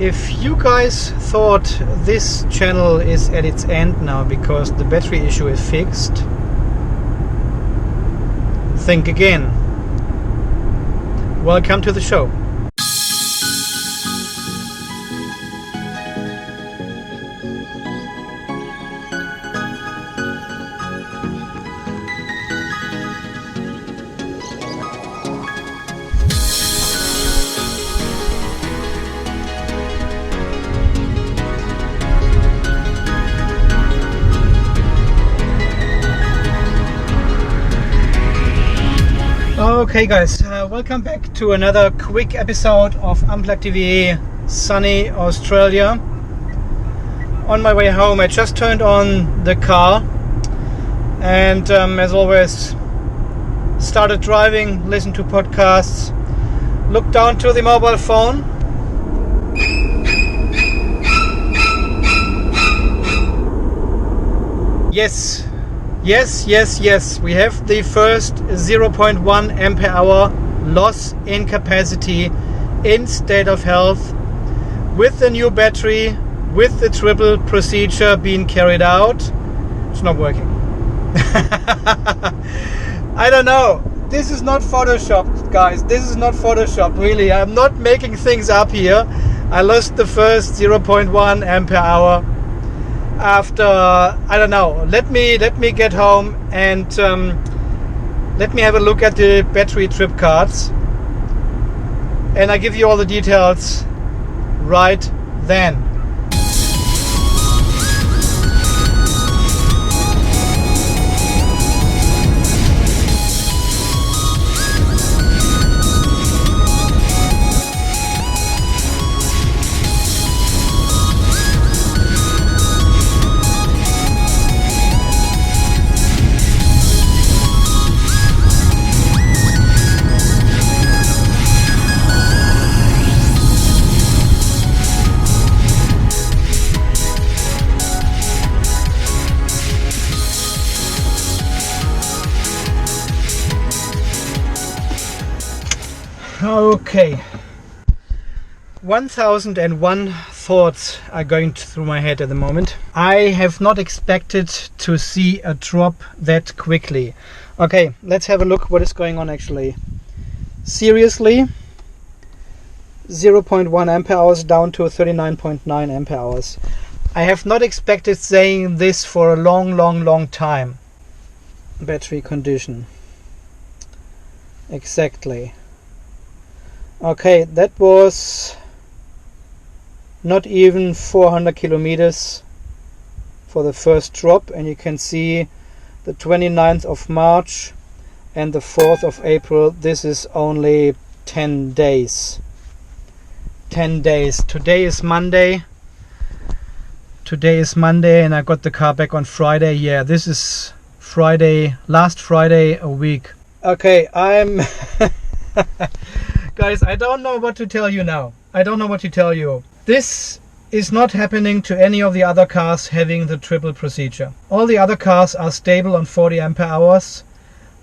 If you guys thought this channel is at its end now because the battery issue is fixed, think again. Welcome to the show. Okay guys, welcome back to another quick episode of Unplugged TV, sunny Australia. On my way home I just turned on the car and as always started driving, listened to podcasts, looked down to the mobile phone. Yes, we have the first 0.1 ampere hour loss in capacity in state of health with the new battery, with the triple procedure being carried out. It's not working. I don't know. This is not Photoshopped, guys. This is not Photoshopped, really. I'm not making things up here. I lost the first 0.1 ampere hour after, I don't know, let me get home and let me have a look at the battery trip cards, and I give you all the details right then. Okay, 1001 thoughts are going through my head at the moment. I have not expected to see a drop that quickly. Okay, let's have a look what is going on actually. Seriously, 0.1 ampere hours down to 39.9 ampere hours. I have not expected saying this for a long time. Battery condition. Exactly. Okay, that was not even 400 kilometers for the first drop, and you can see the 29th of March and the 4th of April. This is only 10 days. 10 days. Today is Monday. And I got the car back on Friday. Yeah, this is Friday, last Friday a week. Okay, I'm guys, I don't know what to tell you now. This is not happening to any of the other cars having the triple procedure. All the other cars are stable on 40 ampere hours.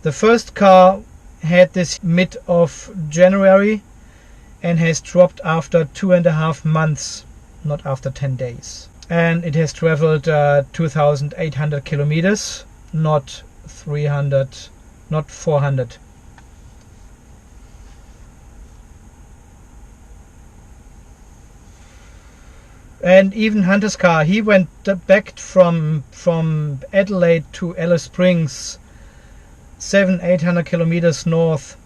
The first car had this mid of January and has dropped after 2.5 months, not after 10 days. And it has traveled 2,800 kilometers, not 300, not 400. And even Hunter's car, he went back from Adelaide to Alice Springs, 700-800 kilometers north.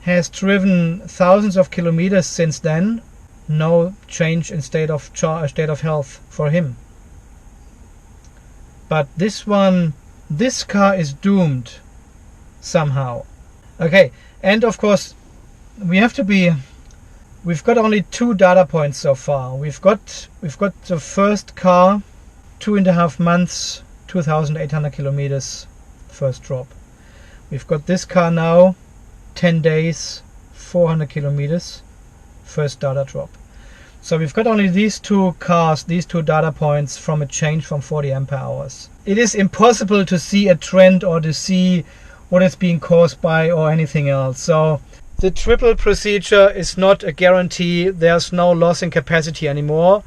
Has driven thousands of kilometers since then. No change in state of health for him. But this car is doomed somehow. Okay, and of course we've got only 2 data points so far. We've got the first car, 2.5 months, 2,800 kilometers, first drop. We've got this car now, 10 days, 400 kilometers, first data drop. So we've got only these 2 cars, these 2 data points from a change from 40 ampere hours. It is impossible to see a trend or to see what is being caused by or anything else. So The triple procedure is not a guarantee. There's no loss in capacity anymore.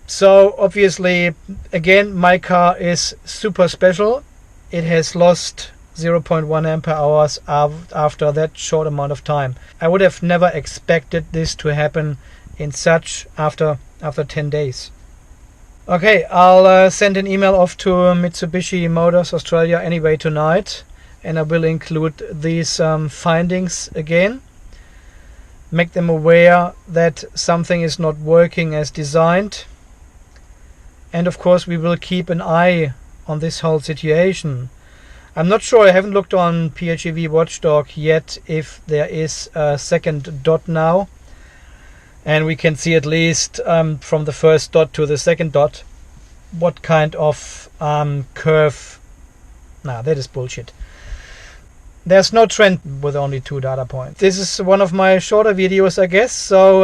So obviously, again, my car is super special. It has lost 0.1 ampere hours after that short amount of time. I would have never expected this to happen in such after 10 days. Okay, I'll send an email off to Mitsubishi Motors Australia anyway tonight, and I will include these findings again. Make them aware that something is not working as designed. And of course we will keep an eye on this whole situation. I'm not sure, I haven't looked on PHEV Watchdog yet if there is a second dot now. And we can see at least from the first dot to the second dot what kind of curve. Nah, that is bullshit. There's no trend with only 2 data points. This is one of my shorter videos, I guess. So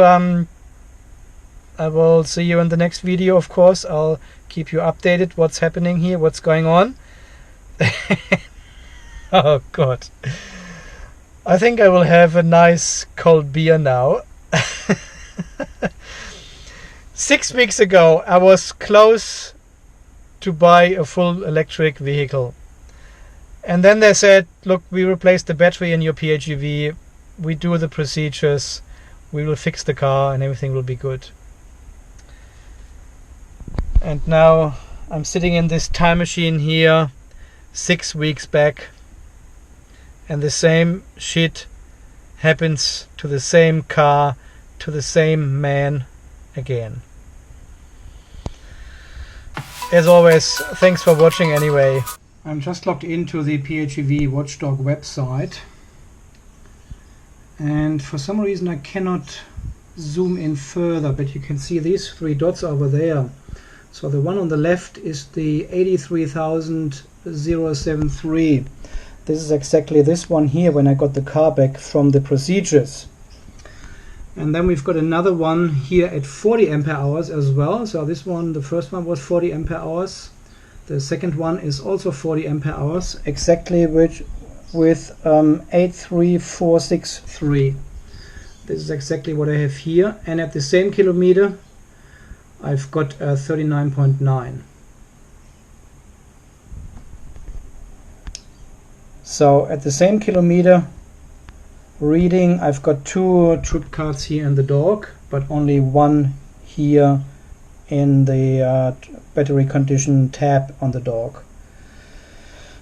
I will see you in the next video, of course. I'll keep you updated what's happening here, what's going on. Oh God. I think I will have a nice cold beer now. 6 weeks ago I was close to buy a full electric vehicle, and then they said, look, we replaced the battery in your PHEV, we do the procedures, we will fix the car and everything will be good. And now I'm sitting in this time machine here 6 weeks back, and the same shit happens to the same car, to the same man again. As always, thanks for watching anyway. I'm just logged into the PHEV Watchdog website, and for some reason I cannot zoom in further, but you can see these 3 dots over there. So the one on the left is the 83,073. This is exactly this one here when I got the car back from the procedures. And then we've got another one here at 40 ampere hours as well. So this one, the first one was 40 ampere hours. The second one is also 40 ampere hours, exactly with 83463. This is exactly what I have here. And at the same kilometer, I've got 39.9. So at the same kilometer reading, I've got 2 trip cards here in the dog, but only 1 here in the battery condition tab on the dog.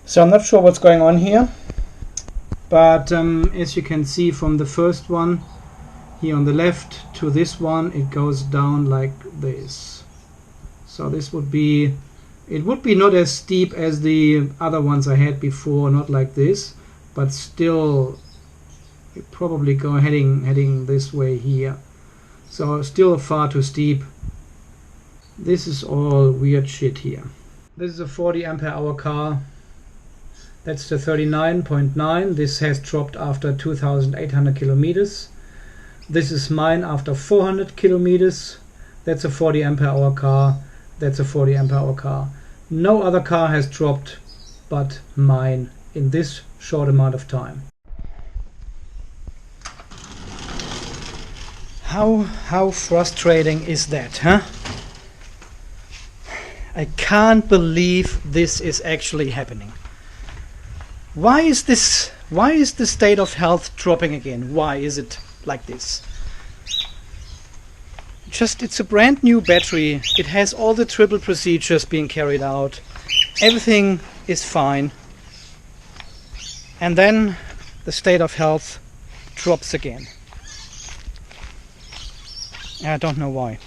So I'm not sure what's going on here, but as you can see from the first one here on the left to this one, it goes down like this. So this would be, it would be not as steep as the other ones I had before, not like this, but still it probably go heading this way here. So still far too steep. This is all weird shit here. This is a 40 ampere hour car. That's the 39.9. This has dropped after 2,800 kilometers. This is mine after 400 kilometers. That's a 40 ampere hour car. That's a 40 ampere hour car. No other car has dropped but mine in this short amount of time. How frustrating is that, huh? I can't believe this is actually happening. Why is the state of health dropping again? Why is it like this? It's a brand new battery. It has all the triple procedures being carried out. Everything is fine. And then the state of health drops again. I don't know why.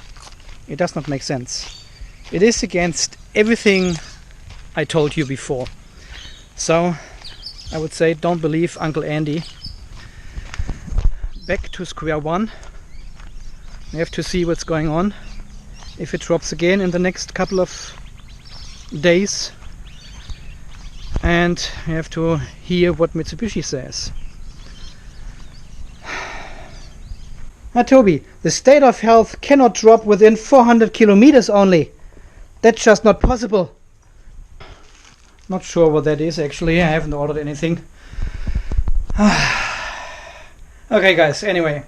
It does not make sense. It is against everything I told you before. So I would say don't believe Uncle Andy. Back to square one. We have to see what's going on. If it drops again in the next couple of days. And we have to hear what Mitsubishi says. Toby, the state of health cannot drop within 400 kilometers only. That's just not possible. Not sure what that is actually. I haven't ordered anything. Okay guys, anyway,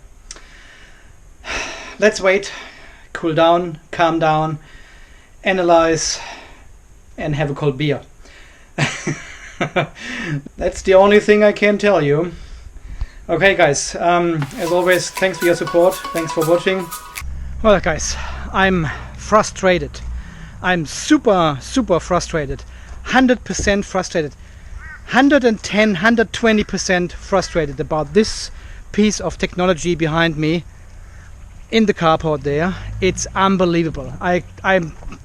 let's wait, cool down, calm down, analyze, and have a cold beer. That's the only thing I can tell you. Okay guys, as always, thanks for your support, thanks for watching. Well guys, I'm frustrated. I'm super frustrated. 100% frustrated. 110, 120% frustrated about this piece of technology behind me in the carport there. It's unbelievable. I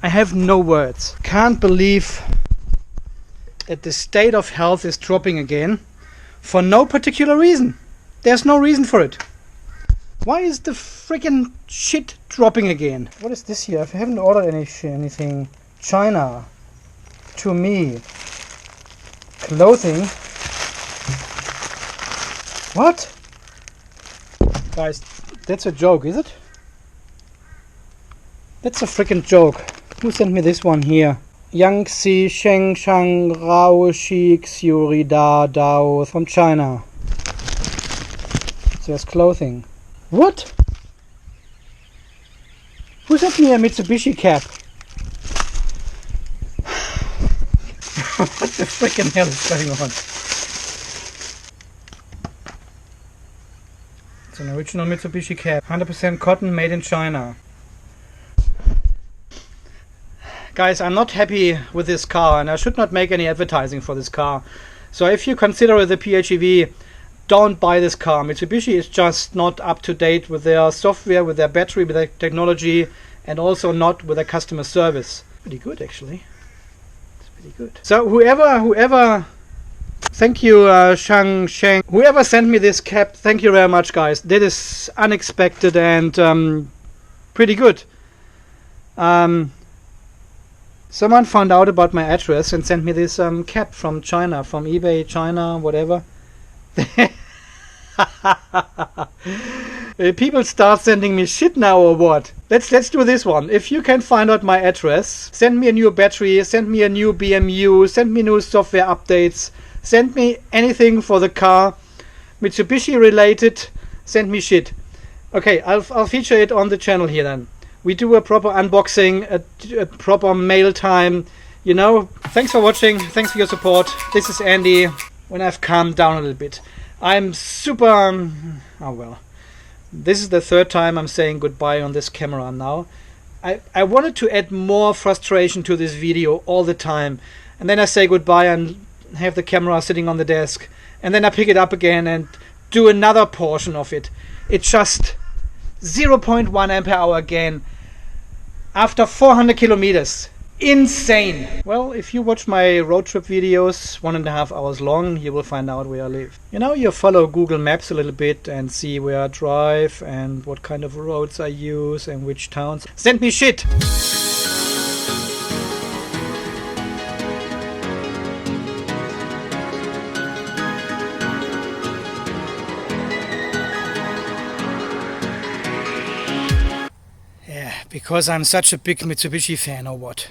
have no words. Can't believe that the state of health is dropping again for no particular reason. There's no reason for it. Why is the freaking shit dropping again? What is this here? I haven't ordered anything. China. To me. Clothing. What? Guys, that's a joke, is it? That's a freaking joke. Who sent me this one here? Yangtze Sheng Shang Rao Shi Xiuri Da Dao from China. There's clothing. What? Who sent me a Mitsubishi cap? What the freaking hell is going on? It's an original Mitsubishi cap. 100% cotton, made in China. Guys, I'm not happy with this car, and I should not make any advertising for this car. So if you consider the PHEV, don't buy this car. Mitsubishi is just not up to date with their software, with their battery, with their technology, and also not with their customer service. Pretty good, actually. It's pretty good. So whoever, thank you, Shang Sheng. Whoever sent me this cap, thank you very much, guys. That is unexpected and pretty good. Someone found out about my address and sent me this cap from China, from eBay, China, whatever. People start sending me shit now or what? Let's do this one. If you can find out my address, send me a new battery, send me a new BMU, send me new software updates, send me anything for the car, Mitsubishi related, send me shit. Okay, I'll feature it on the channel here then. We do a proper unboxing, a proper mail time, you know. Thanks for watching, thanks for your support. This is Andy, when I've calmed down a little bit. I'm super, oh well, this is the third time I'm saying goodbye on this camera now. I wanted to add more frustration to this video all the time, and then I say goodbye and have the camera sitting on the desk, and then I pick it up again and do another portion of it. It's just 0.1 ampere hour again after 400 kilometers. Insane. Well, if you watch my road trip videos 1.5 hours long, you will find out where I live. You know, you follow Google Maps a little bit and see where I drive and what kind of roads I use and which towns. Send me shit. Yeah, because I'm such a big Mitsubishi fan or what?